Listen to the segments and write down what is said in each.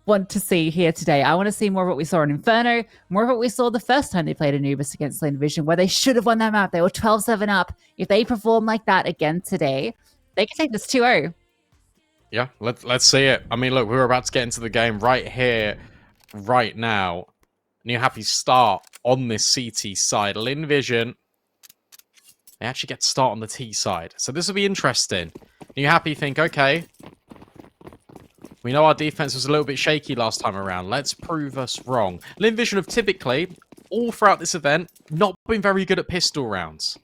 want to see here today. I want to see more of what we saw in Inferno, more of what we saw the first time they played Anubis against Lynn Vision, where they should have won that map. They were 12-7 up. If they perform like that again today, they can take this 2-0. Yeah, let's see it. I mean, look, we're about to get into the game right here, right now. Newhappy start on this CT side. Lynn Vision, they actually get to start on the T side. So this will be interesting. Newhappy think, okay, we know our defense was a little bit shaky last time around. Let's prove us wrong. Lynn Vision have typically, all throughout this event, not been very good at pistol rounds.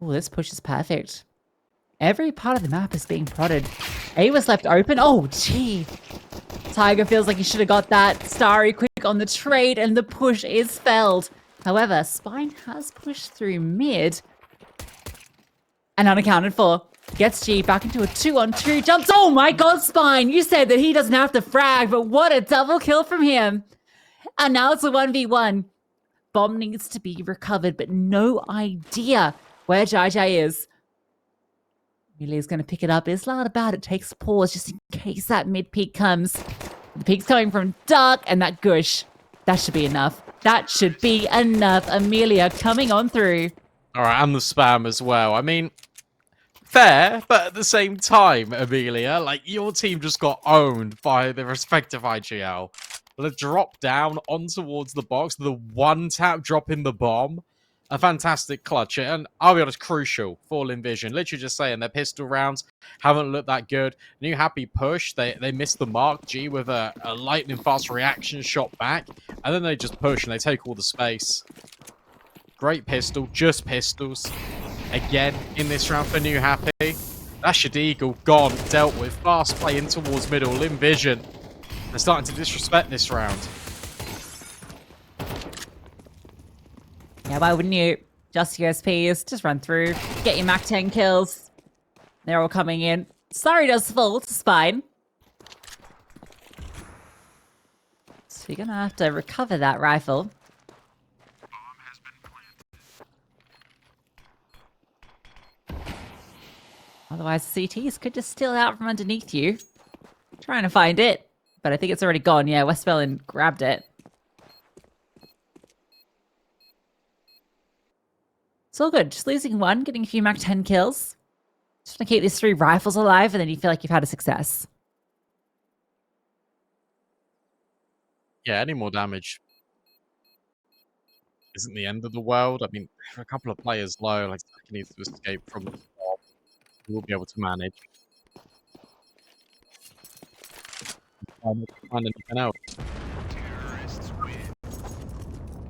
Oh, this push is perfect. Every part of the map is being prodded. A was left open. Oh, gee. Tiger feels like he should have got that. Starry quick on the trade, and the push is felled. However, Spine has pushed through mid. And unaccounted for. Gets G back into a 2-on-2. Jumps. Oh my god, Spine! You said that he doesn't have to frag, but what a double kill from him. And now it's a 1v1. Bomb needs to be recovered, but no idea where JJ is. Emilia's going to pick it up. It's not about it. Takes a pause just in case that mid peek comes. The peek's coming from Dark and that Gush. That should be enough. That should be enough. Emilia coming on through. All right, and the spam as well. I mean, fair, but at the same time, Emilia, like, your team just got owned by the respective IGL. The drop down on towards the box, the one-tap drop in the bomb. A fantastic clutch, and I'll be honest, crucial for Lynn Vision. Literally just saying their pistol rounds haven't looked that good. Newhappy push, they missed the mark, G, with a lightning fast reaction shot back, and then they just push and they take all the space. Great pistol, just pistols. Again, in this round for Newhappy. That's your Eagle, gone, dealt with. Fast play in towards middle, Lynn Vision. They're starting to disrespect this round. Yeah, why wouldn't you? Just USPs, just run through, get your Mac 10 kills. They're all coming in. Starry does fall to Spine. So you're going to have to recover that rifle. Otherwise, CTs could just steal out from underneath you. Trying to find it, but I think it's already gone. Yeah, westmelon grabbed it. It's all good. Just losing one, getting a few Mac 10 kills. Just want to keep these 3 rifles alive, and then you feel like you've had a success. Yeah, any more damage isn't the end of the world. I mean, for a couple of players low, like he needs to escape from the top, we'll be able to manage. Find anything else.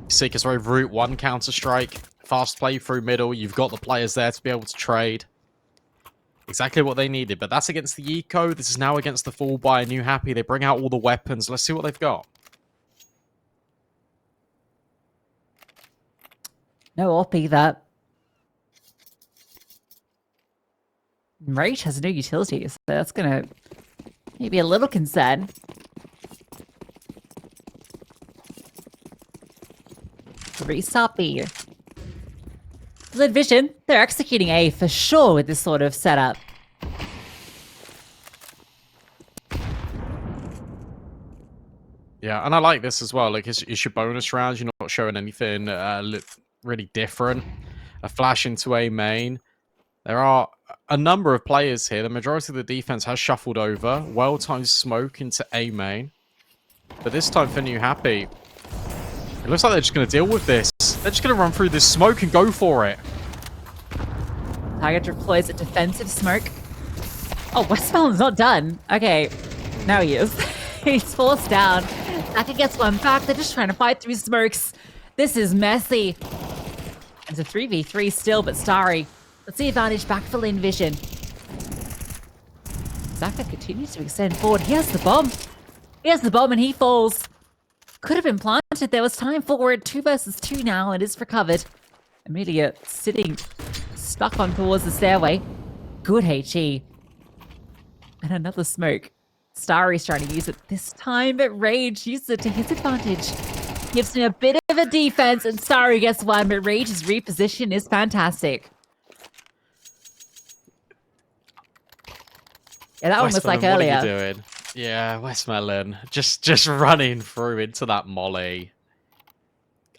Seekers Road Route 1 Counter-Strike. Fast play through middle. You've got the players there to be able to trade. Exactly what they needed. But that's against the Eco. This is now against the Fall by Newhappy. They bring out all the weapons. Let's see what they've got. No op either. Rage has no utility, so that's going to maybe a little concern. Restart B. Lynn Vision, they're executing A for sure with this sort of setup. Yeah, and I like this as well. Like, it's your bonus rounds. You're not showing anything really different. A flash into A main. There are a number of players here. The majority of the defense has shuffled over. Well-timed smoke into A main. But this time for Newhappy, it looks like they're just going to deal with this. They're just going to run through this smoke and go for it. Target deploys a defensive smoke. Oh, westmelon's not done. Okay, now he is. He's forced down. Taka gets one back. They're just trying to fight through smokes. This is messy. It's a 3v3 still, but Starry. Let's see advantage back for Lynn Vision. Zaka continues to extend forward. He has the bomb. He has the bomb and he falls. Could have been planted. There was time for it. 2 versus 2 now. It is recovered. Emilia sitting stuck on towards the stairway. Good HE. And another smoke. Starry's trying to use it this time, but Rage uses it to his advantage. Gives him a bit of a defense, and Starry gets one, but Rage's reposition is fantastic. Yeah, that one was like Westmelon, what are you earlier. doing? Yeah, Westmelon. Just running through into that molly.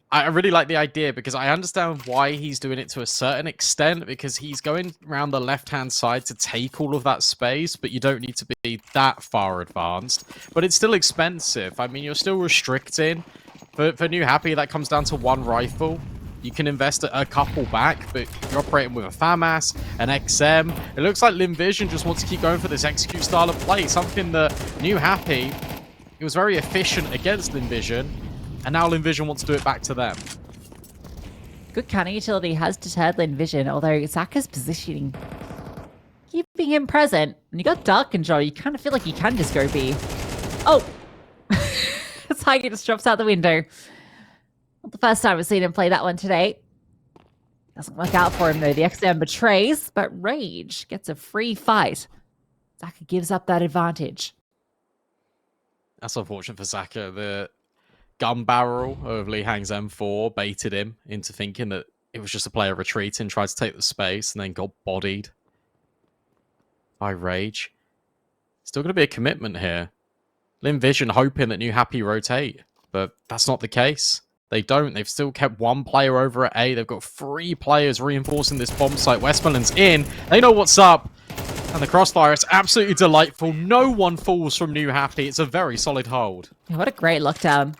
I really like the idea because I understand why he's doing it to a certain extent, because he's going around the left-hand side to take all of that space, but you don't need to be that far advanced. But it's still expensive. I mean, you're still restricting. For Newhappy, that comes down to one rifle. You can invest a couple back, but you're operating with a FAMAS, an XM. It looks like Lynn Vision just wants to keep going for this execute style of play, something that Newhappy, it was very efficient against Lynn Vision, and now Lynn Vision wants to do it back to them. Good counter utility has deterred Lynn Vision, although Zaka's positioning, keeping him present. When you got dark control, you kind of feel like you can just go B. Oh! Tiger just drops out the window. Not the first time I've seen him play that one today. Doesn't work out for him though. The XM betrays, but Rage gets a free fight. Zaka gives up that advantage. That's unfortunate for Zaka. The gun barrel of Lee Hang's M4 baited him into thinking that it was just a player retreating, tried to take the space, and then got bodied by Rage. Still going to be a commitment here. Lynn Vision hoping that Newhappy rotate, but that's not the case. They don't. They've still kept one player over at A. They've got 3 players reinforcing this bomb site. Westmelon's in. They know what's up. And the crossfire is absolutely delightful. No one falls from Newhappy. It's a very solid hold. Yeah, what a great lockdown.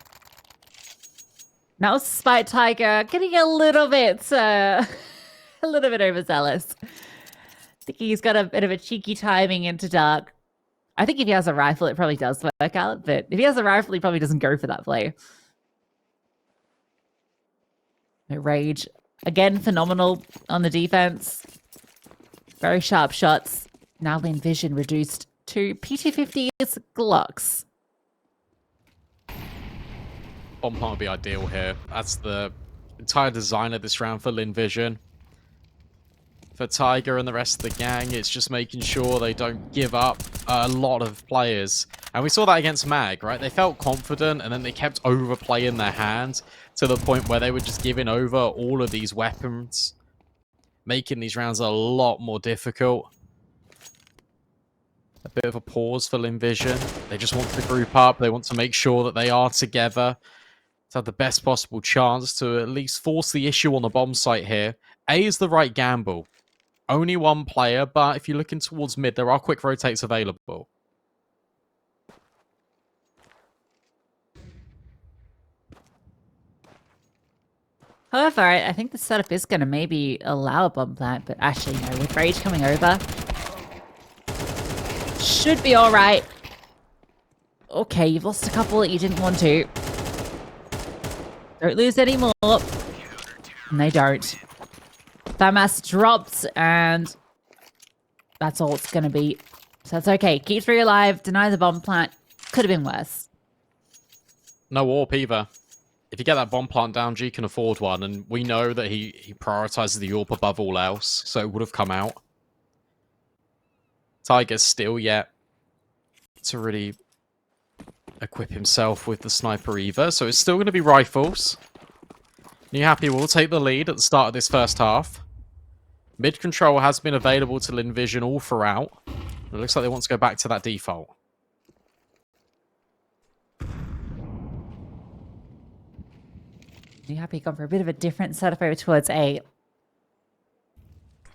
Now Spite Tiger getting a little bit overzealous. I think he's got a bit of a cheeky timing into dark. I think if he has a rifle, it probably does work out. But if he has a rifle, he probably doesn't go for that play. Rage, again, phenomenal on the defense. Very sharp shots. Now Lynn Vision reduced to P250's Glocks. Bomb plant would be ideal here. That's the entire design of this round for Lynn Vision. For Tiger and the rest of the gang, it's just making sure they don't give up a lot of players. And we saw that against Mag, right? They felt confident, and then they kept overplaying their hands to the point where they were just giving over all of these weapons, making these rounds a lot more difficult. A bit of a pause for Lynn Vision. They just want to group up. They want to make sure that they are together to have the best possible chance to at least force the issue on the bomb site here. A is the right gamble. Only one player, but if you're looking towards mid, there are quick rotates available. However, I think the setup is going to maybe allow a bomb plant, but actually, no, with Rage coming over, should be all right. Okay, you've lost a couple that you didn't want to. Don't lose any more. And they don't. FAMAS drops, and that's all it's going to be. So that's okay. Keep 3 alive, deny the bomb plant. Could have been worse. No AWP either. If you get that bomb plant down, G can afford one, and we know that he prioritizes the AWP above all else, so it would have come out. Tiger's still yet to really equip himself with the sniper either, so it's still going to be rifles. Newhappy will take the lead at the start of this first half. Mid control has been available to Lynn Vision all throughout. It looks like they want to go back to that default. Newhappy gone for a bit of a different setup over towards A.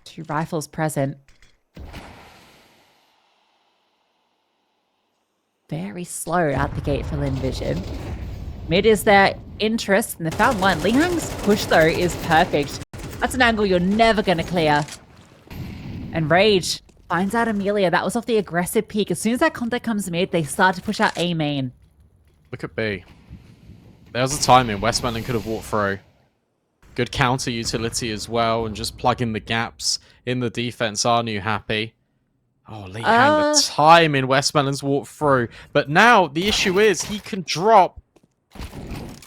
2 rifles present. Very slow out the gate for Lynn Vision. Mid is their interest, and they found one. Lee Hang's push, though, is perfect. That's an angle you're never going to clear. And Rage finds out Emilia. That was off the aggressive peak. As soon as that contact comes mid, they start to push out A main. Look at B. There was a time in Westmelon could have walked through. Good counter utility as well, and just plugging the gaps in the defense are Newhappy. Oh, Lee Hang, the time in Westmelon's walk through. But now the issue is he can drop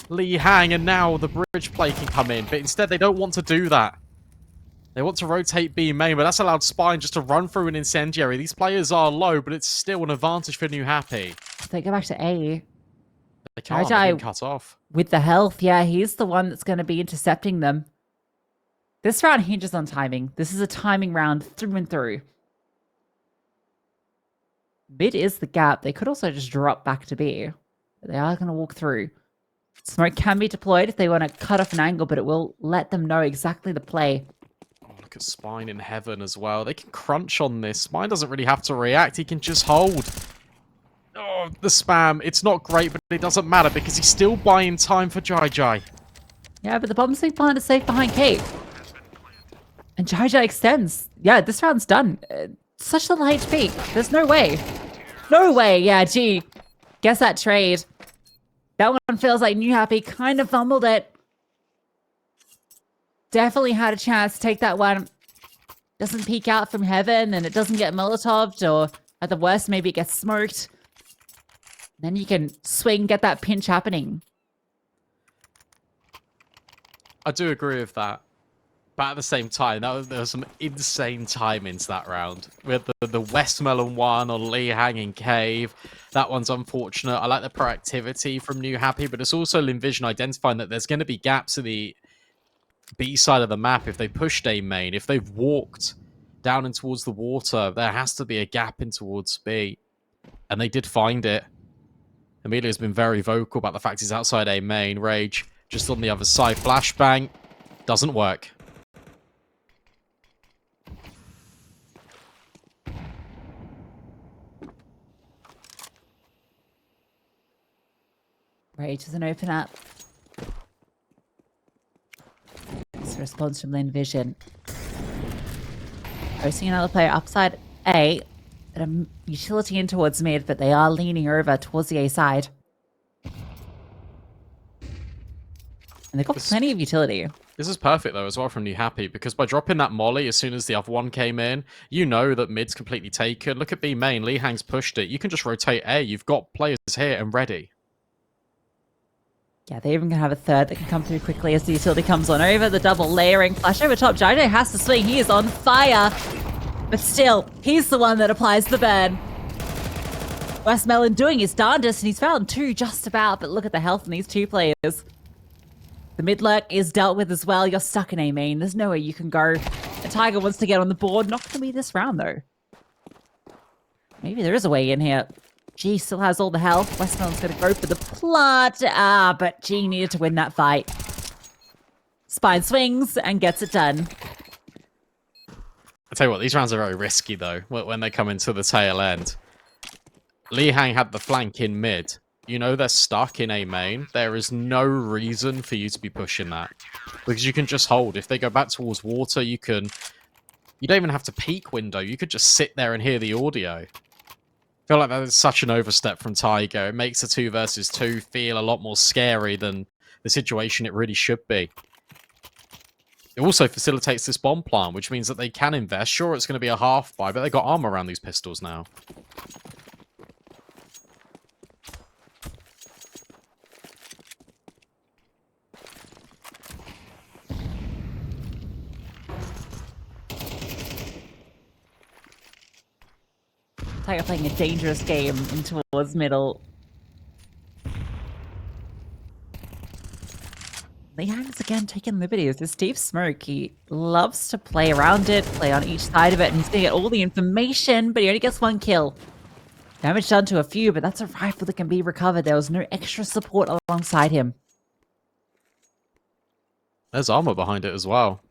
Lee Hang, and now the bridge play can come in. But instead, they don't want to do that. They want to rotate B main, but that's allowed Spine just to run through an incendiary. These players are low, but it's still an advantage for Newhappy. They go back to A. They can't. They're being cut off. With the health, yeah, he's the one that's going to be intercepting them. This round hinges on timing. This is a timing round through and through. Mid is the gap. They could also just drop back to B. But they are going to walk through. Smoke can be deployed if they want to cut off an angle, but it will let them know exactly the play. Oh, look at Spine in heaven as well. They can crunch on this. Spine doesn't really have to react. He can just hold. Oh, the spam. It's not great, but it doesn't matter because he's still buying time for Jai Jai. Yeah, but the bomb's being planted safe behind Cape. And Jai Jai extends. Yeah, this round's done. Such little HP. There's no way. No way. Yeah, gee. Guess that trade. That one feels like Newhappy kind of fumbled it. Definitely had a chance to take that one. Doesn't peek out from heaven and it doesn't get molotoved, or at the worst, maybe it gets smoked. Then you can swing, get that pinch happening. I do agree with that. But at the same time, there was some insane timings that round. We had the westmelon one on Lee hanging cave. That one's unfortunate. I like the proactivity from Newhappy, but it's also Lynn Vision identifying that there's going to be gaps in the B side of the map if they pushed A main. If they've walked down and towards the water, there has to be a gap in towards B. And they did find it. Emilia's been very vocal about the fact he's outside A main. Rage just on the other side. Flashbang doesn't work. Rage doesn't open up. It's a response from Lynn Vision. Posting another player upside A. A utility in towards mid, but they are leaning over towards the A side. And they've got plenty of utility. This is perfect, though, as well from Newhappy, because by dropping that molly as soon as the other one came in, you know that mid's completely taken. Look at B main. Lee Hang's pushed it. You can just rotate A. You've got players here and ready. Yeah, they even can have a third that can come through quickly as the utility comes on over. The double layering flash over top. Jai Jai has to swing. He is on fire. But still, he's the one that applies the burn. Westmelon doing his darndest, and he's found two just about. But look at the health in these two players. The mid lurk is dealt with as well. You're stuck in A main. There's nowhere you can go. And Tiger wants to get on the board. Not going to be this round, though. Maybe there is a way in here. G still has all the health. Westmelon's going to go for the plant. But G needed to win that fight. Spine swings and gets it done. I tell you what, these rounds are very risky, though, when they come into the tail end. Lee Hang had the flank in mid. You know they're stuck in A main. There is no reason for you to be pushing that. Because you can just hold. If they go back towards water, you can... You don't even have to peek window. You could just sit there and hear the audio. I feel like that is such an overstep from Tiger. It makes the 2 versus 2 feel a lot more scary than the situation it really should be. It also facilitates this bomb plant, which means that they can invest. Sure, it's going to be a half buy, but they got armor around these pistols now. Tiger playing a dangerous game in towards middle. Lee Hang's again taking liberties with Steve Smoke. He loves to play around it, play on each side of it, and he's going to get all the information, but he only gets 1 kill. Damage done to a few, but that's a rifle that can be recovered. There was no extra support alongside him. There's armor behind it as well.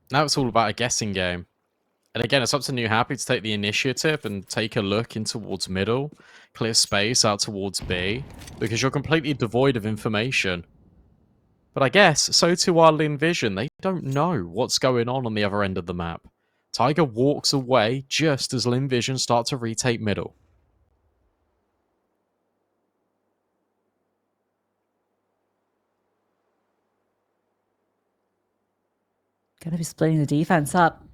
Now it's all about a guessing game. And again, it's up to Newhappy to take the initiative and take a look in towards middle, clear space out towards B, because you're completely devoid of information. But I guess, so too are Lynn Vision. They don't know what's going on the other end of the map. Tiger walks away just as Lynn Vision start to retake middle. Gonna be splitting the defense up.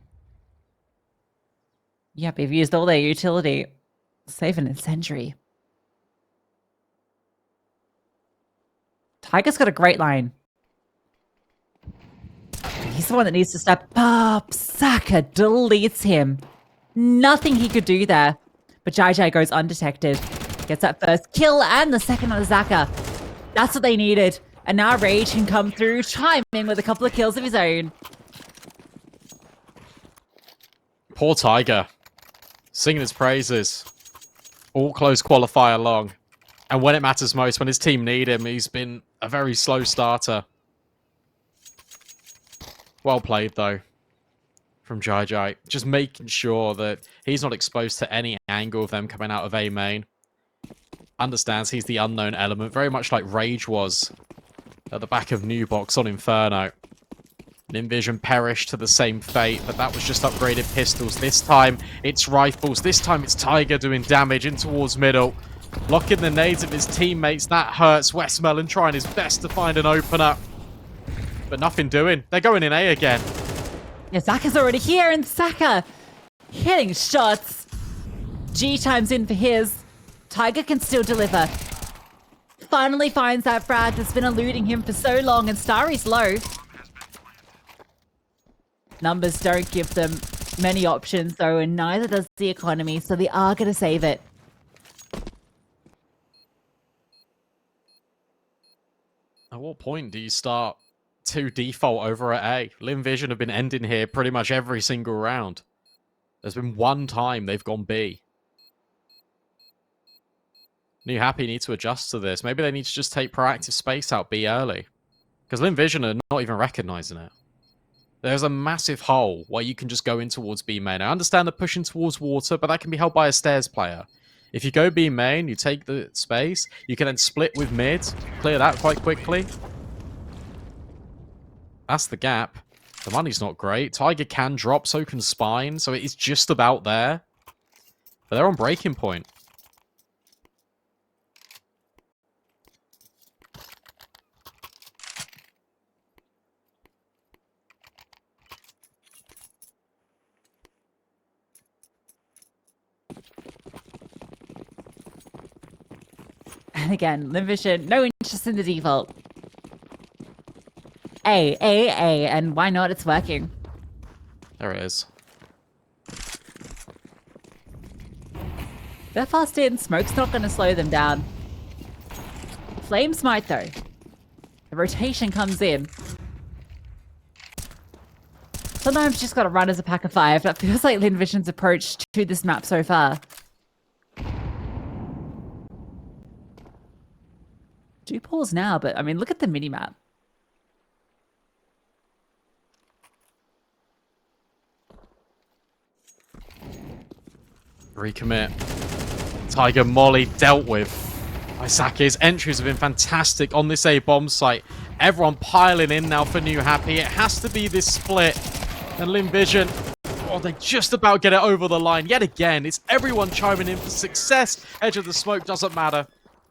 Yep, they've used all their utility. Saving a century. Tiger's got a great line. He's the one that needs to step up. Saka deletes him. Nothing he could do there. But Jai Jai goes undetected. Gets that first kill and the second on Zaka. That's what they needed. And now Rage can come through, chime in with a couple of kills of his own. Poor Tiger. Singing his praises. All close qualifier long. And when it matters most, when his team need him, he's been a very slow starter. Well played, though, from Jai Jai. Just making sure that he's not exposed to any angle of them coming out of A main. Understands he's the unknown element, very much like Rage was at the back of New Box on Inferno. Lynn Vision perished to the same fate, but that was just upgraded pistols. This time, it's rifles. This time, it's Tiger doing damage in towards middle. Blocking the nades of his teammates. That hurts. westmelon trying his best to find an opener. But nothing doing. They're going in A again. Yeah, Saka's already here, and Saka hitting shots. G times in for his. Tiger can still deliver. Finally finds that frag that's been eluding him for so long, and Starry's low. Numbers don't give them many options, though, and neither does the economy, so they are going to save it. At what point do you start 2 default over at A? Lynn Vision have been ending here pretty much every single round. There's been one time they've gone B. Newhappy need to adjust to this. Maybe they need to just take proactive space out B early. Because Lynn Vision are not even recognizing it. There's a massive hole where you can just go in towards B main. I understand they're pushing towards water, but that can be held by a stairs player. If you go B main, you take the space, you can then split with mid, clear that quite quickly. That's the gap. The money's not great. Tiger can drop, so can Spine, so it is just about there. But they're on breaking point. And again, Lynn Vision, no interest in the default. A, and why not? It's working. There it is. They're fast in. Smoke's not going to slow them down. Flames might, though. The rotation comes in. Sometimes you just got to run as a pack of 5. That feels like Lynn Vision's approach to this map so far. Do pause now, but I mean, look at the mini-map. Recommit. Tiger Molly dealt with. Isake's entries have been fantastic on this A bomb site. Everyone piling in now for Newhappy. It has to be this split. And Lynn Vision, oh, they just about get it over the line. Yet again, it's everyone chiming in for success. Edge of the smoke doesn't matter.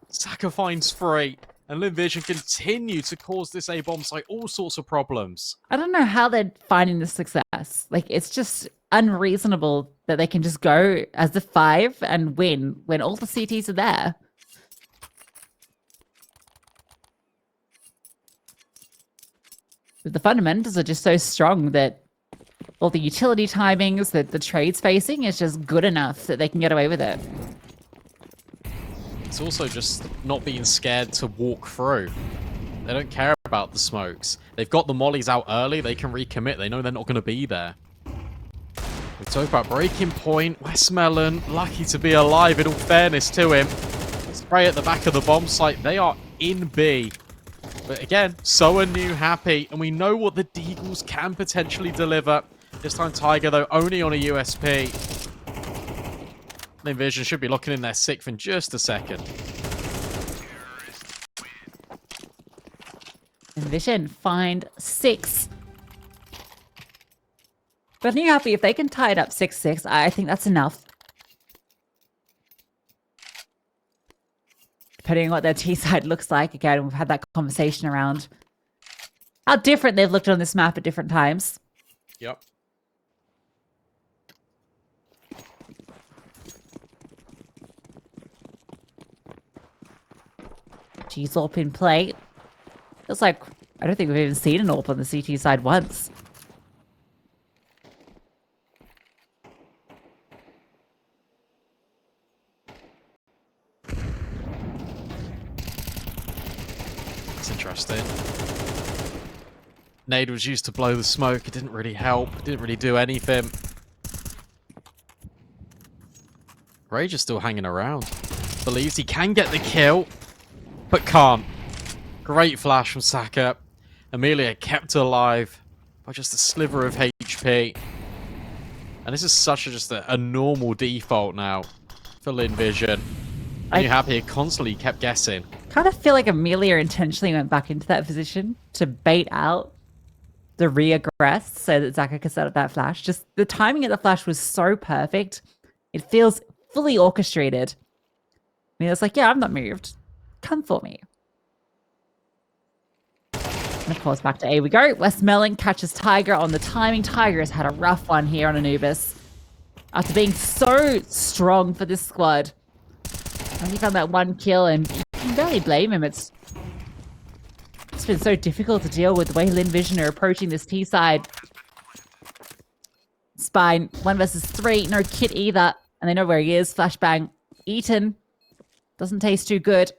Saka finds 3. And Lynn Vision continue to cause this A bomb site all sorts of problems. I don't know how they're finding the success. Like, it's just unreasonable that they can just go as the 5 and win when all the CTs are there. But the fundamentals are just so strong that all the utility timings, that the trade spacing is just good enough that they can get away with it. It's also just not being scared to walk through. They don't care about the smokes. They've got the mollies out early. They can recommit. They know they're not going to be there. We talk about breaking point. westmelon, lucky to be alive in all fairness to him. Spray at the back of the bomb site. They are in B. But again, so are Newhappy. And we know what the Deagles can potentially deliver. This time Tiger, though, only on a USP. Lynn Vision should be locking in their 6th in just a second. Lynn Vision find 6. But Newhappy, if they can tie it up 6-6, I think that's enough. Depending on what their T side looks like. Again, we've had that conversation around how different they've looked on this map at different times. Yep. G's AWP in play. Feels like, I don't think we've even seen an AWP on the CT side once. That's interesting. Nade was used to blow the smoke. It didn't really help. It didn't really do anything. Rage is still hanging around. Believes he can get the kill, but can't. Great flash from Saka. Emilia kept alive by just a sliver of HP. And this is such a normal default now for Lynn Vision. And Newhappy constantly kept guessing. Kind of feel like Emilia intentionally went back into that position to bait out the re-aggress so that Zaka could set up that flash. Just the timing of the flash was so perfect. It feels fully orchestrated. Emilia's like, yeah, I'm not moved. Come for me. And of course, back to A we go. Westmelon catches Tiger on the timing. Tiger has had a rough one here on Anubis. After being so strong for this squad. And he found that one kill, and you can barely blame him. It's been so difficult to deal with the way Lynn Vision are approaching this T side. Spine, 1 versus 3, no kit either. And they know where he is. Flashbang, eaten. Doesn't taste too good.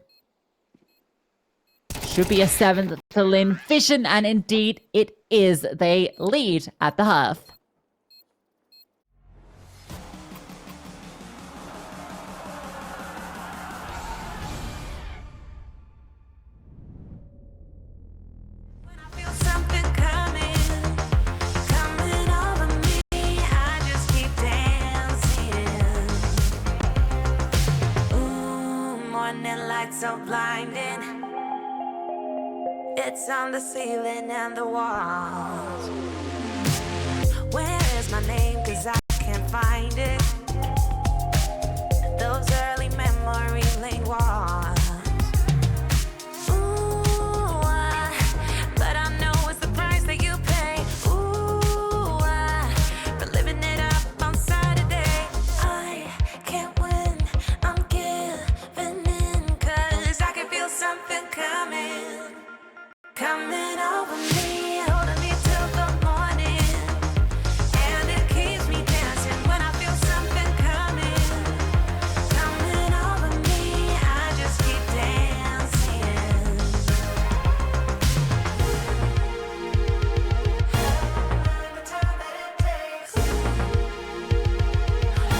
Should be a 7th for Lynn Vision, and indeed it is. They lead at the half. So blinding, it's on the ceiling and the walls. Where is my name? 'Cause I can't find it. Those early memory lane walls. Ooh, but I know it's the price that you pay. Ooh, for living it up on Saturday. I can't win, I'm giving in. Something coming over me, holding me till the morning, and it keeps me dancing when I feel something coming over me. I just keep dancing. The time that it takes,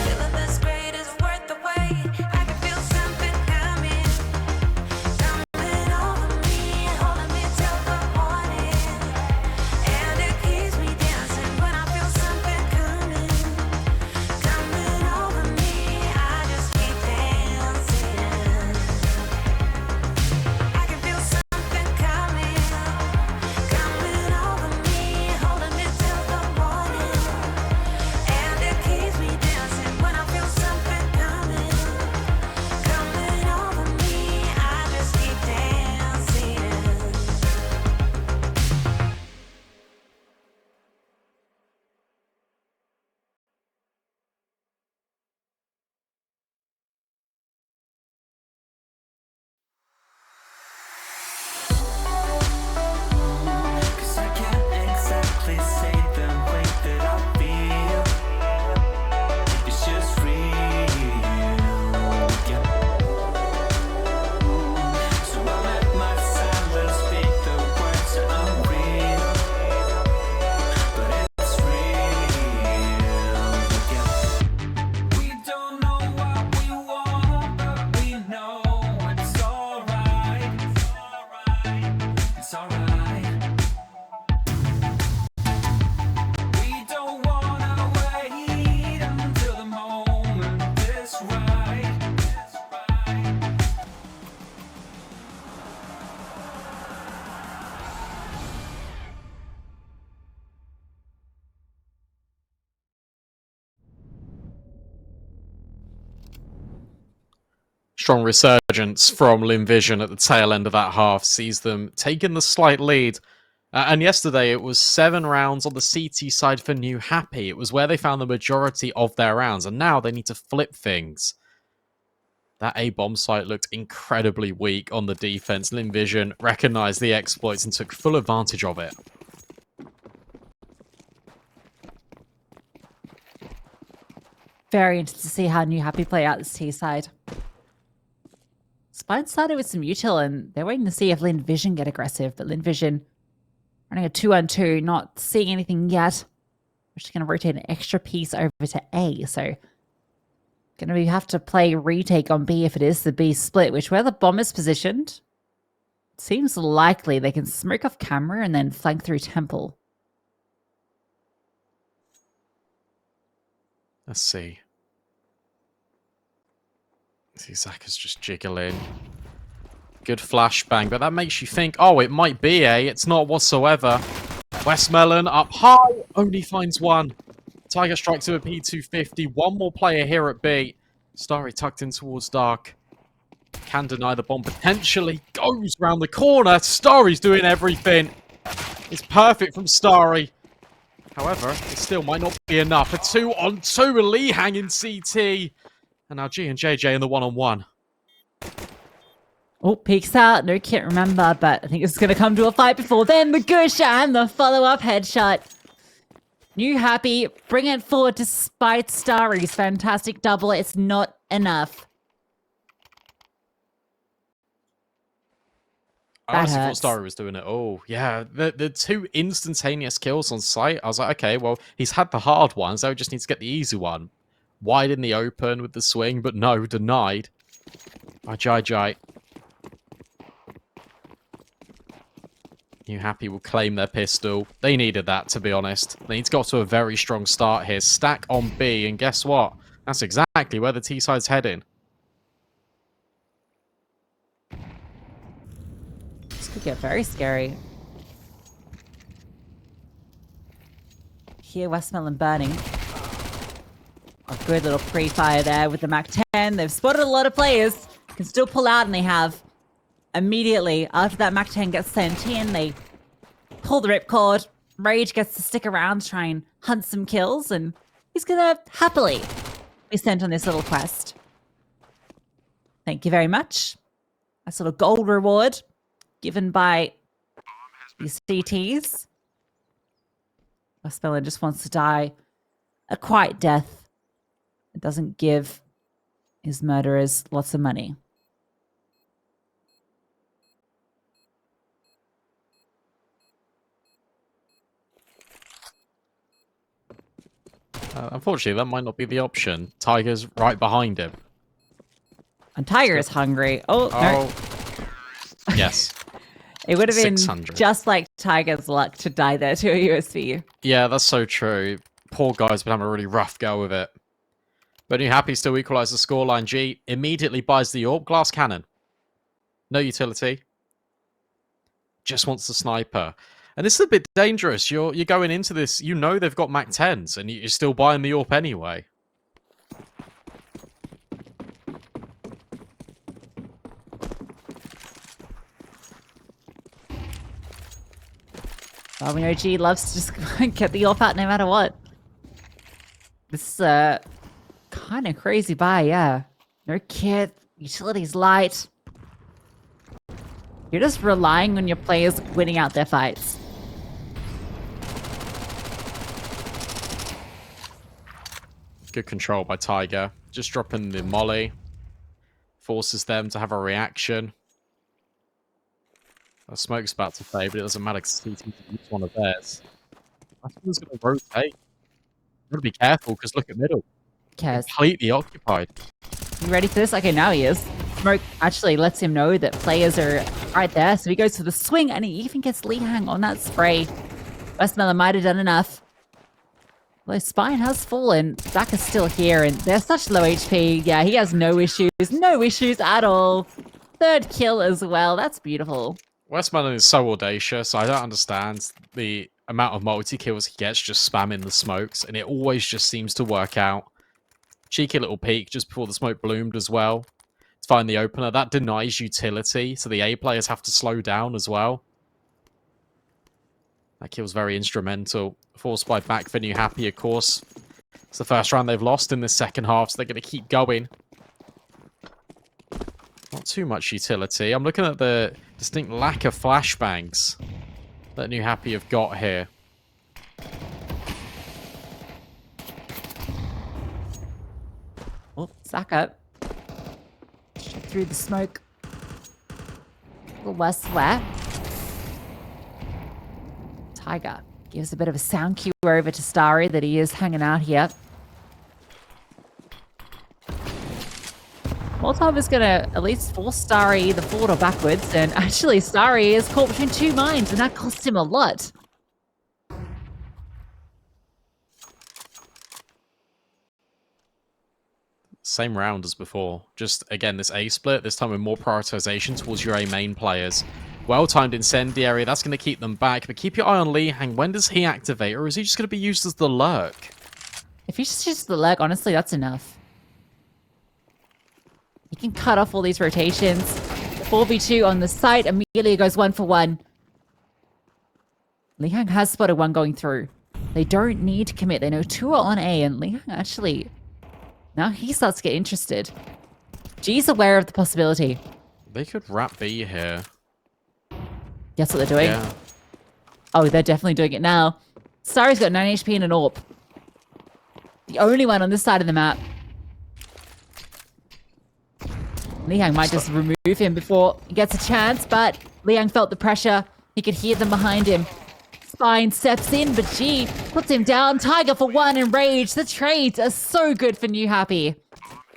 feeling this great is worth the wait. I can feel something coming. Strong resurgence from Lynn Vision at the tail end of that half sees them taking the slight lead. And yesterday it was 7 rounds on the CT side for Newhappy. It was where they found the majority of their rounds, and now they need to flip things. That A bomb site looked incredibly weak on the defense. Lynn Vision recognized the exploits and took full advantage of it. Very interested to see how Newhappy play out this T side. Spine started with some util, and they're waiting to see if Lynn Vision get aggressive, but Lynn Vision running a 2-on-2, not seeing anything yet. We're just going to rotate an extra piece over to A, so Gonna have to play retake on B if it is the B split, which where the bomb is positioned, it seems likely they can smoke off camera and then flank through temple. Let's see. See, Zaka's just jiggling. Good flashbang, but that makes you think, oh, it might be A. It's not whatsoever. Westmelon up high, only finds one. Tiger strikes to a P250. One more player here at B. Starry tucked in towards dark. Can deny the bomb potentially. Goes round the corner. Starry's doing everything. It's perfect from Starry. However, it still might not be enough. A 2-on-2. Lee hanging CT. And now G and JJ in the 1-on-1. Oh, peeks out. No, can't remember, but I think it's going to come to a fight before then. The gush and the follow-up headshot. Newhappy, bring it forward despite Starry's fantastic double. It's not enough. I honestly thought Starry was doing it. Oh, yeah. The two instantaneous kills on site. I was like, okay, well, he's had the hard ones. So he just needs to get the easy one. Wide in the open with the swing, but no, denied by JJ. Newhappy will claim their pistol. They needed that, to be honest. They need to go to a very strong start here. Stack on B, and guess what? That's exactly where the T-side's heading. This could get very scary. Here, westmelon burning. A good little pre-fire there with the MAC-10. They've spotted a lot of players. Can still pull out, and they have. Immediately after that MAC-10 gets sent in, they pull the ripcord. Rage gets to stick around to try and hunt some kills, and he's gonna happily be sent on this little quest. Thank you very much. A sort of gold reward given by these CTs. westmelon just wants to die a quiet death. It doesn't give his murderers lots of money. Unfortunately, that might not be the option. Tiger's right behind him. And Tiger is hungry. Oh, no. Yes. It would have been 600. just like Tiger's luck to die there to a USV. Yeah, that's so true. Poor guy's been having a really rough go with it. But Newhappy still equalised the scoreline. G immediately buys the AWP glass cannon. No utility. Just wants the sniper. And this is a bit dangerous. You're going into this, you know they've got MAC-10s, and you're still buying the AWP anyway. Well, we know G loves to just get the AWP out no matter what. This is kind of crazy buy, yeah. No kit, utilities light. You're just relying on your players winning out their fights. Good control by Tiger. Just dropping the molly. Forces them to have a reaction. The smoke's about to fade, but it doesn't matter because CT use one of theirs. I think he's going to rotate. You've got to be careful because look at middle. Cares. Completely occupied. You ready for this? Okay, now he is. Smoke actually lets him know that players are right there, so he goes for the swing, and he even gets Lee Hang on that spray. westmelon might have done enough. Although Spine has fallen, Zach is still here, and they're such low HP. Yeah, he has no issues at all. Third kill as well. That's beautiful. Westmelon is so audacious. I don't understand the amount of multi-kills he gets just spamming the smokes, and it always just seems to work out. Cheeky little peek just before the smoke bloomed as well. To find the opener. That denies utility, so the A players have to slow down as well. That kill's very instrumental. Forced by back for Newhappy, of course. It's the first round they've lost in the second half, so they're going to keep going. Not too much utility. I'm looking at the distinct lack of flashbangs that Newhappy have got here. Oh, Zach up. Through the smoke. A little less wet. Tiger gives a bit of a sound cue over to Starry that he is hanging out here. Molotov is going to at least force Starry either forward or backwards, and actually Starry is caught between two mines, and that costs him a lot. Same round as before. Just, again, this A split, this time with more prioritization towards your A main players. Well-timed incendiary, that's going to keep them back, but keep your eye on Lihang. When does he activate, or is he just going to be used as the lurk? If he just uses the lurk, honestly, that's enough. He can cut off all these rotations. 4v2 on the site. Emilia goes 1 for 1. Lihang has spotted one going through. They don't need to commit. They know 2 are on A, and Lihang actually... Now he starts to get interested. G's aware of the possibility. They could wrap B here. Guess what they're doing? Yeah. Oh, they're definitely doing it now. Starry's got 9 HP and an AWP. The only one on this side of the map. Lihang might just remove him before he gets a chance, but Lihang felt the pressure. He could hear them behind him. Spine steps in, but G puts him down. Tiger for 1 and Rage. The trades are so good for Newhappy.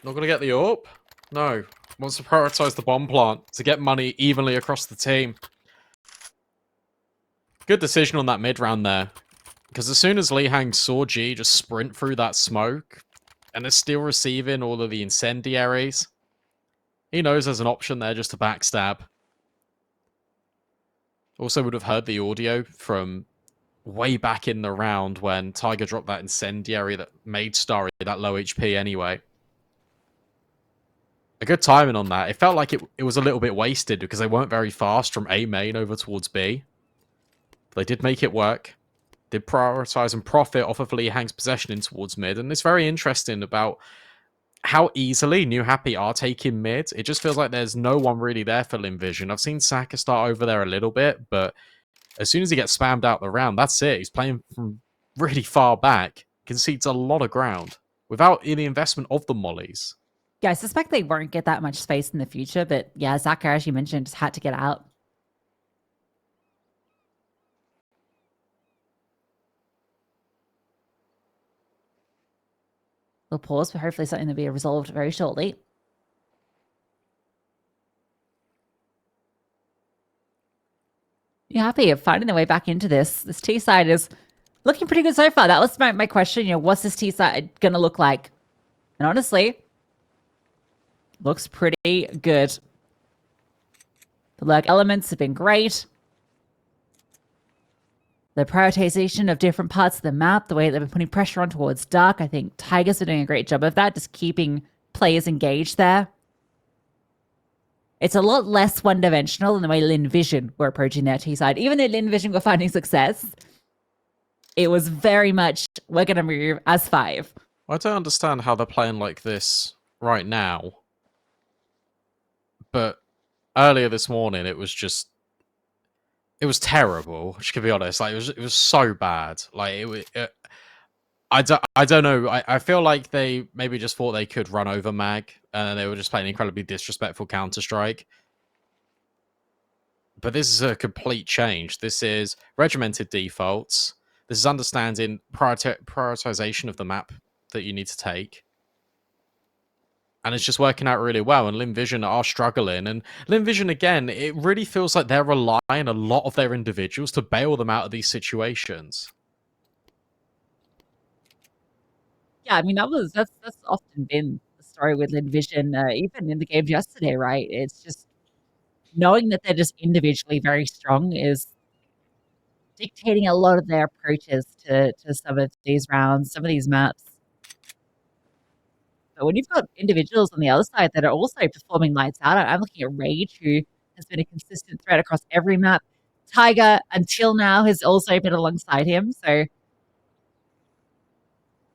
Not going to get the AWP? No. Wants to prioritize the bomb plant to get money evenly across the team. Good decision on that mid round there. Because as soon as Lihang saw G just sprint through that smoke, and is still receiving all of the incendiaries, he knows there's an option there just to backstab. Also would have heard the audio from way back in the round when Tiger dropped that incendiary that made Starry that low HP anyway. A good timing on that. It felt like it was a little bit wasted because they weren't very fast from A main over towards B. They did make it work. Did prioritize and profit off of Lihang's possession in towards mid. And it's very interesting about how easily Newhappy are taking mid. It just feels like there's no one really there for Lynn Vision. I've seen Saka start over there a little bit, but as soon as he gets spammed out the round, that's it. He's playing from really far back. Concedes a lot of ground without any investment of the mollies. Yeah, I suspect they won't get that much space in the future, but yeah, Zaka, as you mentioned, just had to get out. We'll pause, but hopefully something will be resolved very shortly. You happy of finding their way back into this? This T side is looking pretty good so far. That was my question. You know, what's this T side going to look like? And honestly, looks pretty good. The lurk elements have been great. The prioritization of different parts of the map, the way they've been putting pressure on towards dark, I think Tigers are doing a great job of that, just keeping players engaged there. It's a lot less one-dimensional than the way Lynn Vision were approaching their T-side. Even though Lynn Vision were finding success, it was very much, we're going to move as 5. I don't understand how they're playing like this right now. But earlier this morning, it was terrible, to be honest. Like it was so bad. Like I don't know. I feel like they maybe just thought they could run over Mag, and they were just playing incredibly disrespectful Counter-Strike. But this is a complete change. This is regimented defaults. This is understanding prioritization of the map that you need to take. And it's just working out really well. And Lynn Vision are struggling. And Lynn Vision, again, it really feels like they're relying a lot of their individuals to bail them out of these situations. Yeah, I mean, that's often been the story with Lynn Vision, even in the games yesterday, right? It's just knowing that they're just individually very strong is dictating a lot of their approaches to some of these rounds, some of these maps. But when you've got individuals on the other side that are also performing lights out, I'm looking at Rage, who has been a consistent threat across every map. Tiger, until now, has also been alongside him. So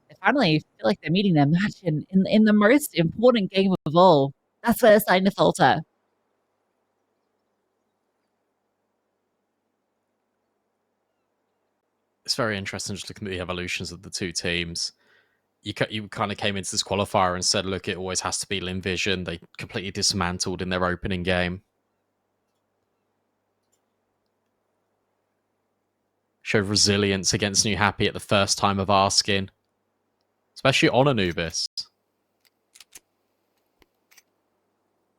they finally feel like they're meeting their match in the most important game of all. That's where they're starting to falter. It's very interesting just looking at the evolutions of the two teams. You kind of came into this qualifier and said, look, it always has to be Lynn Vision. They completely dismantled in their opening game. Showed resilience against Newhappy at the first time of asking. Especially on Anubis.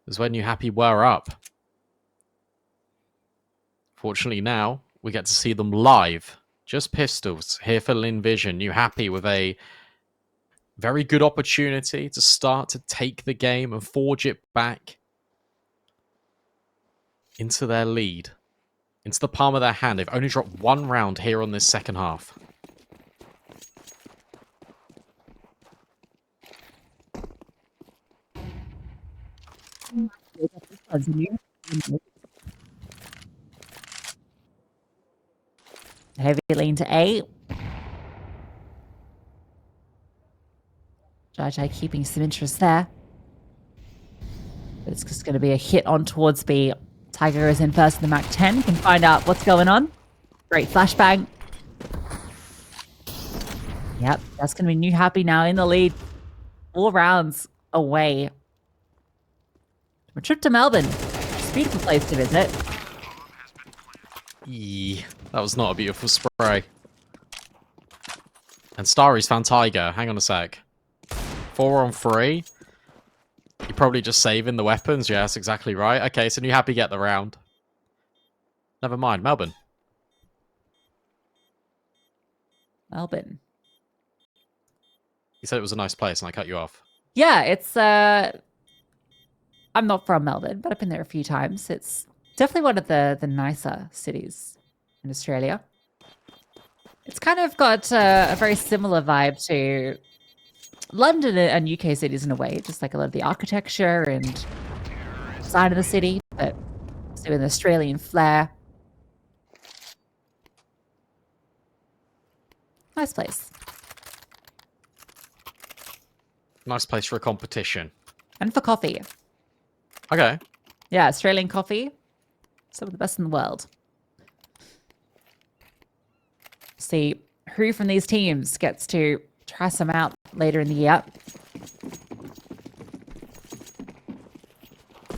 is when Newhappy were up. Fortunately now, we get to see them live. Just pistols here for Lynn Vision. Newhappy with a very good opportunity to start to take the game and forge it back into their lead. Into the palm of their hand. They've only dropped one round here on this second half. Heavy lean to A. Jai keeping some interest there. But it's just going to be a hit on towards B. Tiger is in first in the Mac 10. Can find out what's going on. Great flashbang. Yep, that's going to be Newhappy now in the lead. 4 rounds away. A trip to Melbourne. It's a beautiful place to visit. That was not a beautiful spray. And Starry's found Tiger. Hang on a sec. 4 on 3. You're probably just saving the weapons. Yeah, that's exactly right. Okay, so Newhappy get the round. Never mind. Melbourne. Melbourne. You said it was a nice place and I cut you off. Yeah, it's I'm not from Melbourne, but I've been there a few times. It's definitely one of the nicer cities in Australia. It's kind of got a very similar vibe to London and UK cities in a way, just like a lot of the architecture and design of the city, but also with an Australian flair. Nice place. Nice place for a competition. And for coffee. Okay. Yeah, Australian coffee. Some of the best in the world. See who from these teams gets to try some out later in the year.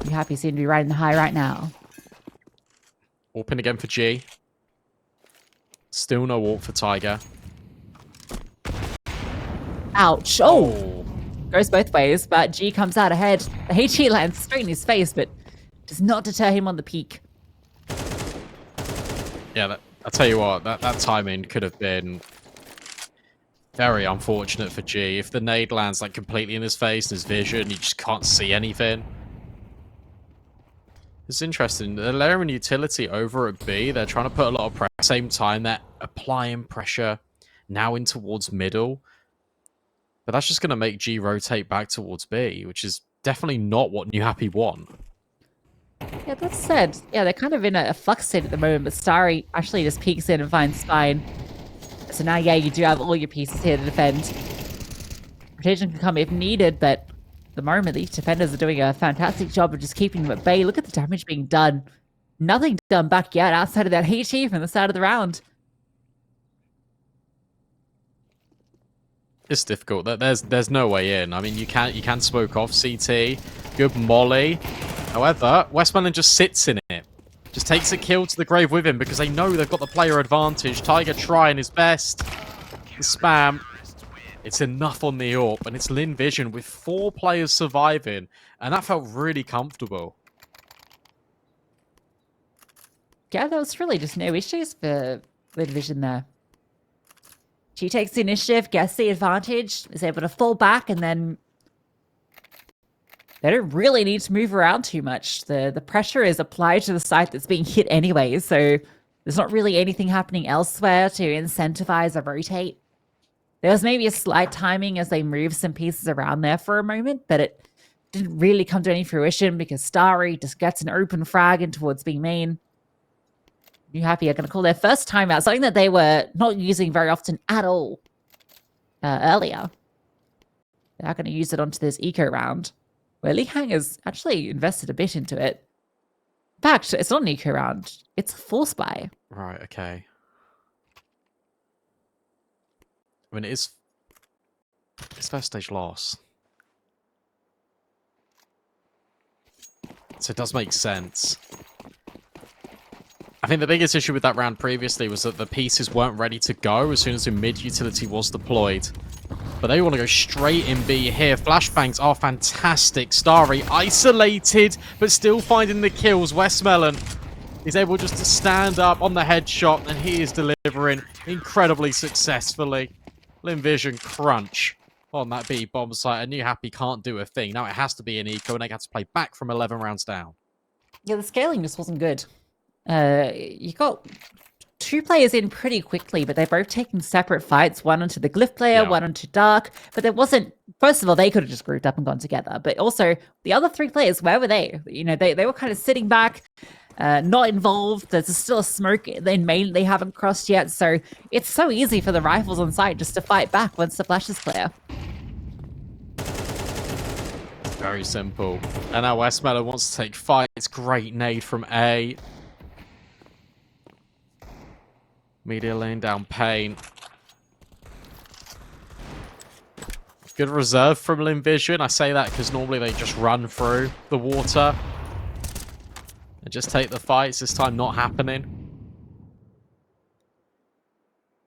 Newhappy seem to be riding the high right now. Warping again for G. Still no warp for Tiger. Ouch. Oh! Goes both ways, but G comes out ahead. The HE lands straight in his face, but does not deter him on the peak. Yeah, I'll tell you what, that timing could have been very unfortunate for G. If the nade lands like completely in his face and his vision, you just can't see anything. It's interesting. They're layering utility over at B. They're trying to put a lot of pressure. At the same time, they're applying pressure now in towards middle. But that's just going to make G rotate back towards B, which is definitely not what Newhappy want. Yeah, that said, yeah, they're kind of in a flux state at the moment, but Starry actually just peeks in and finds Spine. So now, yeah, you do have all your pieces here to defend. Rotation can come if needed, but at the moment, these defenders are doing a fantastic job of just keeping them at bay. Look at the damage being done. Nothing done back yet outside of that HE from the start of the round. It's difficult. There's no way in. I mean, you can smoke off CT. Good molly. However, westmelon just sits in it. Just takes a kill to the grave with him because they know they've got the player advantage. Tiger trying his best. The spam. It's enough on the AWP, and it's Lynn Vision with 4 players surviving, and that felt really comfortable. Yeah, there was really just no issues for Lynn Vision there. She takes the initiative, gets the advantage, is able to fall back, and then they don't really need to move around too much. The pressure is applied to the site that's being hit anyway, so there's not really anything happening elsewhere to incentivize a rotate. There was maybe a slight timing as they moved some pieces around there for a moment, but it didn't really come to any fruition because Starry just gets an open frag in towards B main. Newhappy are going to call their first timeout, something that they were not using very often at all earlier. They are going to use it onto this eco round, where Li Hang has actually invested a bit into it. In fact, it's not an eco round, it's a force buy. Right, okay. I mean, it's first stage loss. So it does make sense. I think the biggest issue with that round previously was that the pieces weren't ready to go as soon as the mid utility was deployed. But they want to go straight in B here. Flashbangs are fantastic. Starry isolated, but still finding the kills. Westmelon is able just to stand up on the headshot, and he is delivering incredibly successfully. Lynn Vision crunch on that B bomb site. And Newhappy can't do a thing. Now it has to be an eco, and they have to play back from 11 rounds down. Yeah, the scaling just wasn't good. You got 2 players in pretty quickly, but they're both taking separate fights. One onto the Glyph player, one onto Dark. But there wasn't... First of all, they could have just grouped up and gone together. But also, the other 3 players, where were they? You know, they were kind of sitting back, not involved. There's still a smoke in main they haven't crossed yet. So it's so easy for the rifles on site just to fight back once the flash is clear. Very simple. And now Westmelon wants to take fights. Great nade from A. Media laying down pain. Good reserve from Lynn Vision. I say that because normally they just run through the water and just take the fights. This time not happening.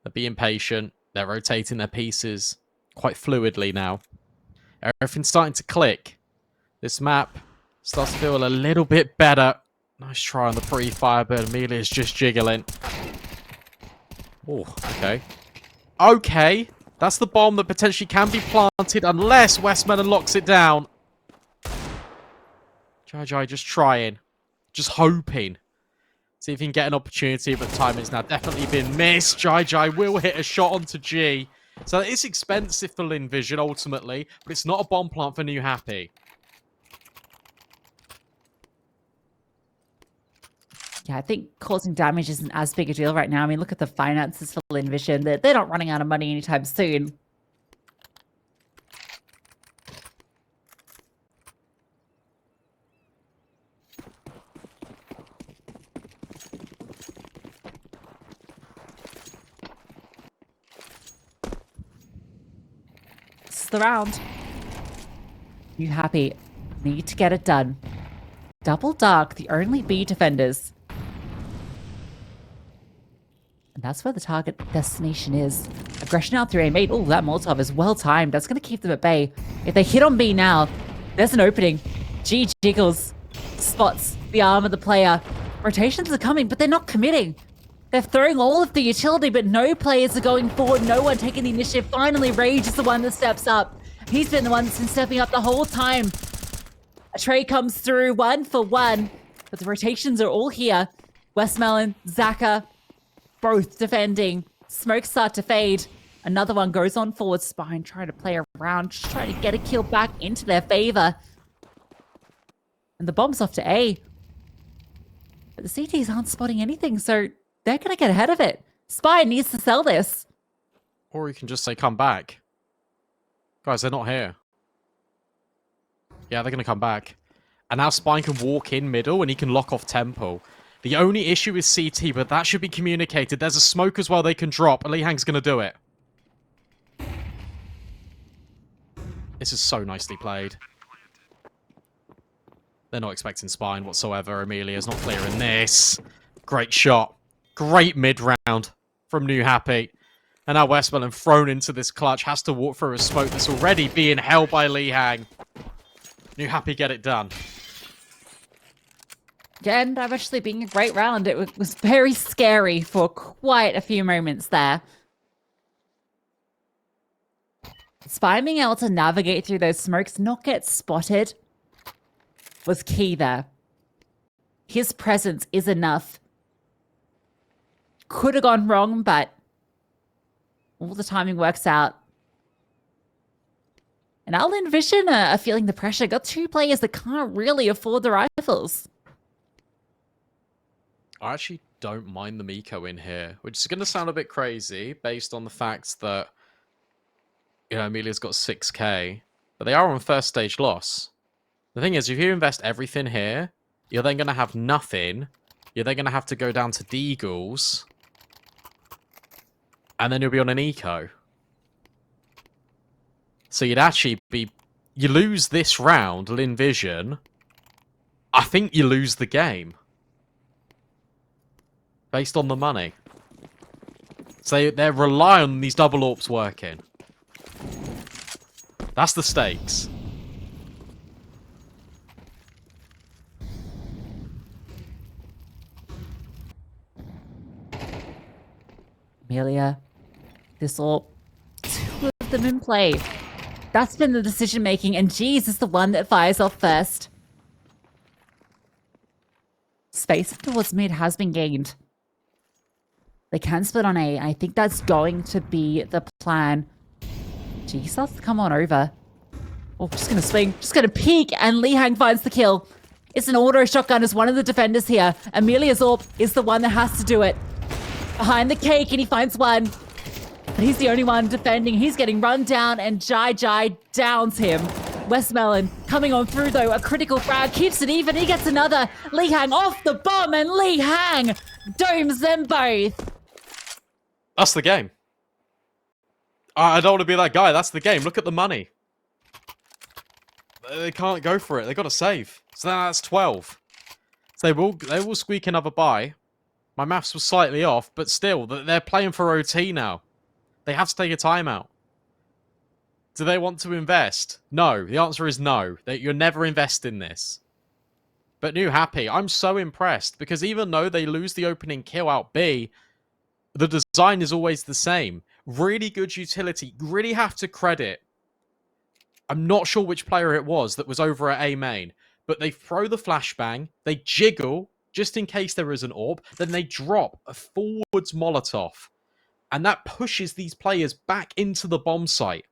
They're being patient. They're rotating their pieces quite fluidly now. Everything's starting to click. This map starts to feel a little bit better. Nice try on the pre-fire, but Emilia's just jiggling. Oh, okay. Okay. That's the bomb that potentially can be planted unless Westmelon locks it down. Jai just trying. Just hoping. See if he can get an opportunity, but timing's now definitely been missed. Jai will hit a shot onto G. So it's expensive for Lynn Vision ultimately, but it's not a bomb plant for Newhappy. Yeah, I think causing damage isn't as big a deal right now. I mean, look at the finances for Lynn Vision. They're not running out of money anytime soon. This is the round. Newhappy need to get it done. Double Dark, the only B defenders. And that's where the target destination is. Aggression out through A mate. Oh, that Molotov is well timed. That's going to keep them at bay. If they hit on B now, there's an opening. G jiggles, spots the arm of the player. Rotations are coming, but they're not committing. They're throwing all of the utility, but no players are going forward. No one taking the initiative. Finally, Rage is the one that steps up. He's been the one that's been stepping up the whole time. A trade comes through, 1 for 1. But the rotations are all here. Westmelon, Zaka, both defending. Smoke start to fade. Another one goes on forward spine, trying to play around, just trying to get a kill back into their favor. And the bomb's off to A. But the CTs aren't spotting anything, so they're going to get ahead of it. Spine needs to sell this. Or you can just say, come back. Guys, they're not here. Yeah, they're going to come back. And now Spine can walk in middle and he can lock off Temple. The only issue is CT, but that should be communicated. There's a smoke as well they can drop. And Lihang's going to do it. This is so nicely played. They're not expecting Spine whatsoever. Emilia's not clearing this. Great shot. Great mid-round from Newhappy. And now Westmelon thrown into this clutch. Has to walk through a smoke that's already being held by Lihang. Newhappy get it done. Again, that actually being a great round. It was very scary for quite a few moments there. Spine being able to navigate through those smokes, not get spotted, was key there. His presence is enough. Could have gone wrong, but all the timing works out. And Lynn Vision are feeling the pressure. Got 2 players that can't really afford the rifles. I actually don't mind the Miko in here, which is going to sound a bit crazy based on the fact that, you know, Emilia's got 6k, but they are on first stage loss. The thing is, if you invest everything here, you're then going to have nothing. You're then going to have to go down to Deagles, and then you'll be on an eco. So you'd actually be... You lose this round, Lynn Vision. I think you lose the game. Based on the money. So they're relying on these double AWPs working. That's the stakes. Emilia, this all 2 of them in play. That's been the decision making, and G's is the one that fires off first. Space towards mid has been gained. They can split on A. I think that's going to be the plan. G starts to come on over. Oh, just gonna swing, just gonna peek, and Li Hang finds the kill. It's an auto shotgun as one of the defenders here. Emilia's AWP is the one that has to do it. Behind the cake, and he finds one. But he's the only one defending. He's getting run down, and Jai downs him. westmelon coming on through, though. A critical frag keeps it even. He gets another. Li Hang off the bomb, and Li Hang domes them both. That's the game. I don't want to be that guy. That's the game. Look at the money. They can't go for it. They got to save. So now that's 12. So they will squeak another buy. My maths was slightly off, but still, they're playing for OT now. They have to take a timeout. Do they want to invest? No. The answer is no. You're never investing this. But Newhappy, I'm so impressed, because even though they lose the opening kill out B, the design is always the same. Really good utility. Really have to credit. I'm not sure which player it was that was over at A main, but they throw the flashbang, they jiggle, just in case there is an AWP, then they drop a forwards Molotov. And that pushes these players back into the bomb site.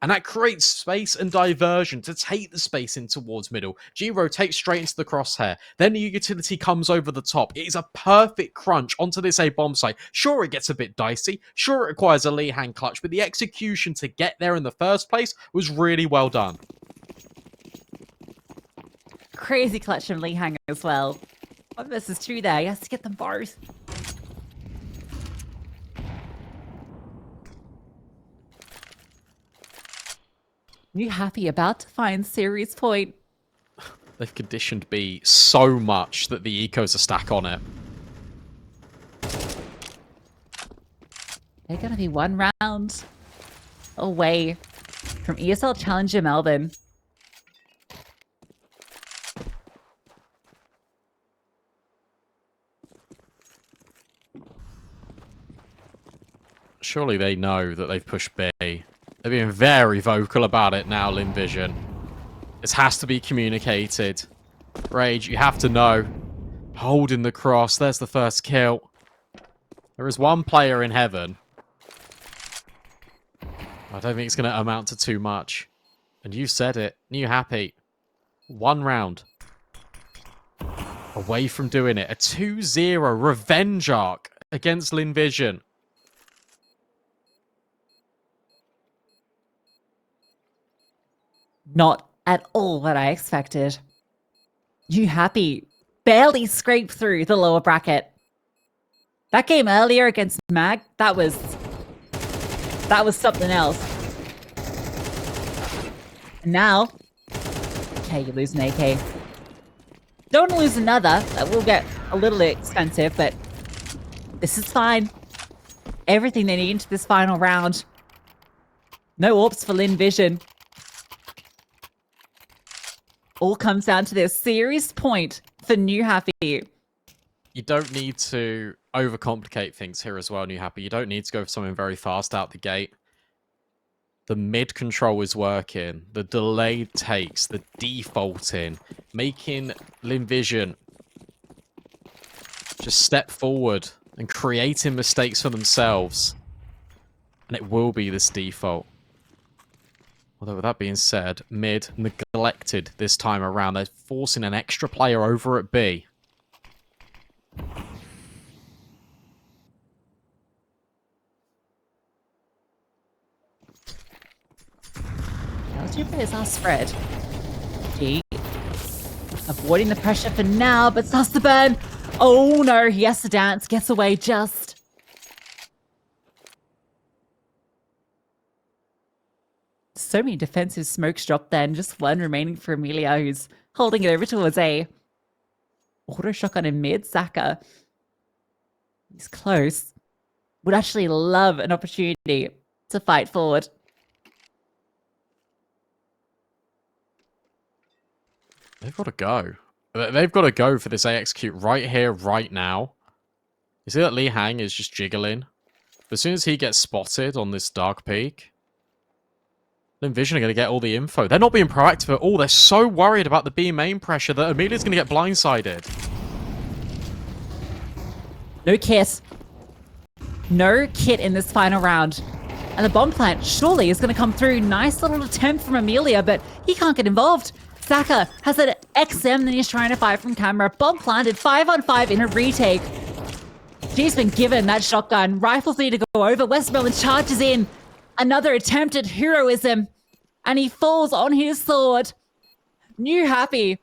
And that creates space and diversion to take the space in towards middle. G rotates straight into the crosshair. Then the utility comes over the top. It is a perfect crunch onto this A bomb site. Sure, it gets a bit dicey. Sure, it requires a Li Hang clutch. But the execution to get there in the first place was really well done. Crazy clutch from Li Hang as well. 1 versus 2 there. He has to get them both. Newhappy about to find series point. They've conditioned B so much that the ecos are stack on it. They're going to be 1 round away from ESL Challenger Melbourne. Surely they know that they've pushed B. They're being very vocal about it now, Lynn Vision. This has to be communicated. Rage, you have to know. Holding the cross. There's the first kill. There is 1 player in heaven. I don't think it's going to amount to too much. And you said it. Newhappy. 1 round. Away from doing it. A 2-0 revenge arc against Lynn Vision. Not at all what I expected. Newhappy barely scraped through the lower bracket. That game earlier against Mag, that was something else. And now, okay, you lose an AK. Don't want to lose another. That will get a little expensive, but this is fine. Everything they need into this final round. No AWPs for Lynn Vision. All comes down to this series point for Newhappy. You don't need to overcomplicate things here as well, Newhappy. You don't need to go for something very fast out the gate. The mid control is working. The delayed takes, the defaulting, making Lynn Vision just step forward and creating mistakes for themselves. And it will be this default. Although with that being said, mid neglected this time around. They're forcing an extra player over at B. Those 2 players are spread. G avoiding the pressure for now, but starts to burn. Oh no, he has to dance, gets away just. So many defensive smokes dropped then. Just 1 remaining for Emilia, who's holding it over towards A. Auto shotgun in mid. Zaka. He's close. Would actually love an opportunity to fight forward. They've got to go. They've got to go for this AXQ right here, right now. You see that Lee Hang is just jiggling? But as soon as he gets spotted on this dark peak, Lynn Vision are going to get all the info. They're not being proactive at all. They're so worried about the B main pressure that Emilia's going to get blindsided. No kit. No kit in this final round. And the bomb plant surely is going to come through. Nice little attempt from Emilia, but he can't get involved. Saka has an XM that he's trying to fight from camera. Bomb planted 5-on-5 in a retake. She's been given that shotgun. Rifles need to go over. Westmelon charges in. Another attempt at heroism. And he falls on his sword. Newhappy.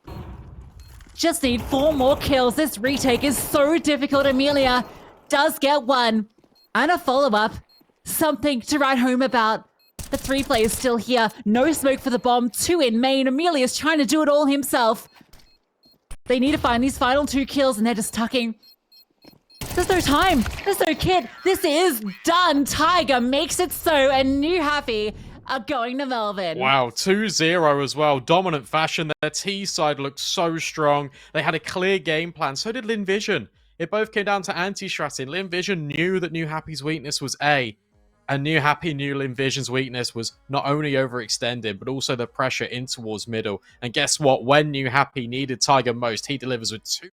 Just need 4 more kills. This retake is so difficult. Emilia does get one. And a follow-up. Something to write home about. The 3 players still here. No smoke for the bomb. 2 in main. Emilia's trying to do it all himself. They need to find these final 2 kills and they're just tucking. There's no time. There's no kit. This is done. Tiger makes it so, and Newhappy are going to Melbourne. Wow, 2-0 as well. Dominant fashion. Their T side looked so strong. They had a clear game plan. So did Lynn Vision. It both came down to anti-stratting. Lynn Vision knew that Newhappy's weakness was A. And Newhappy knew Lynn Vision's weakness was not only overextending, but also the pressure in towards middle. And guess what? When Newhappy needed Tiger most, he delivers with 2.